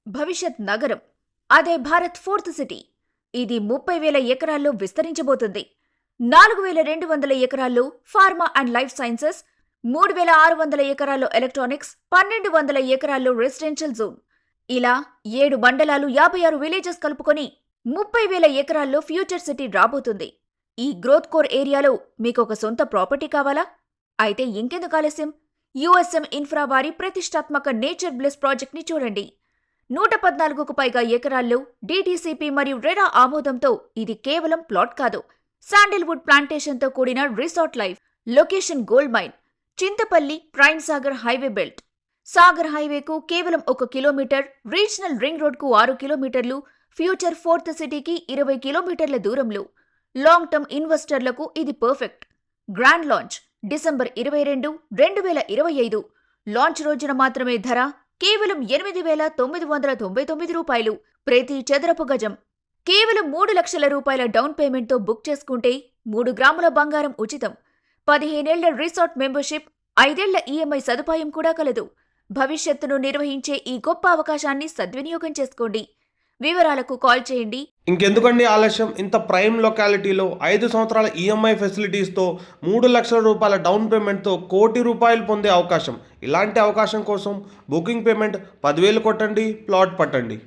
భవిష్యత్ నగరం. అదే భారత్ ఫోర్త్ సిటీ. ఇది 30,000 ఎకరాల్లో విస్తరించబోతుంది. 4,200 ఎకరాల్లో ఫార్మా అండ్ లైఫ్ సైన్సెస్, 3,600 ఎకరాల్లో ఎలక్ట్రానిక్స్, 1,200 ఎకరాల్లో రెసిడెన్షియల్ జోన్. ఇలా 7 మండలాలు, 56 విలేజెస్ కలుపుకొని 30,000 ఎకరాల్లో ఫ్యూచర్ సిటీ రాబోతుంది. ఈ గ్రోత్ కోర్ ఏరియాలో మీకొక సొంత ప్రాపర్టీ కావాలా? అయితే ఇంకెందుకు ఆలస్యం? యుఎస్ఎం ఇన్ఫ్రా వారి ప్రతిష్టాత్మక నేచర్ బ్లెస్ ప్రాజెక్ట్ని చూడండి. 114కు పైగా ఎకరాల్లో డిటిసిపి మరియు రెరా ఆమోదంతో ఇది కేవలం ప్లాట్ కాదు, శాండిల్వుడ్ ప్లాంటేషన్తో కూడిన resort life. Location gold mine, Chintapalli prime Sagar highway belt. Sagar హైవేకు కేవలం 1 కిలోమీటర్, రీజనల్ రింగ్ రోడ్కు 6 కిలోమీటర్లు, ఫ్యూచర్ ఫోర్త్ సిటీకి 20 కిలోమీటర్ల దూరంలో. లాంగ్ టర్మ్ ఇన్వెస్టర్లకు ఇది perfect. Grand launch December 22, 2025. Launch రోజున మాత్రమే ధర కేవలం 8,999 రూపాయలు ప్రతి చదరపు గజం. కేవలం 3 లక్షల రూపాయల డౌన్ పేమెంట్తో బుక్ చేసుకుంటే 3 గ్రాముల బంగారం ఉచితం. 15 ఏళ్ల రిసార్ట్ మెంబర్షిప్, 5 ఏళ్ల ఈఎంఐ సదుపాయం కూడా కలదు. భవిష్యత్తును నిర్వహించే ఈ గొప్ప అవకాశాన్ని సద్వినియోగం చేసుకోండి. వివరాలకు కాల్ చేయండి. ఇంకెందుకండి ఆలస్యం? ఇంత ప్రైమ్ లొకాలిటీలో 5 సంవత్సరాల ఈఎంఐ ఫెసిలిటీస్తో 3 లక్షల రూపాయల డౌన్ పేమెంట్తో ₹1,00,00,000 పొందే అవకాశం. ఇలాంటి అవకాశం కోసం బుకింగ్ పేమెంట్ 10,000 కొట్టండి, ప్లాట్ పట్టండి.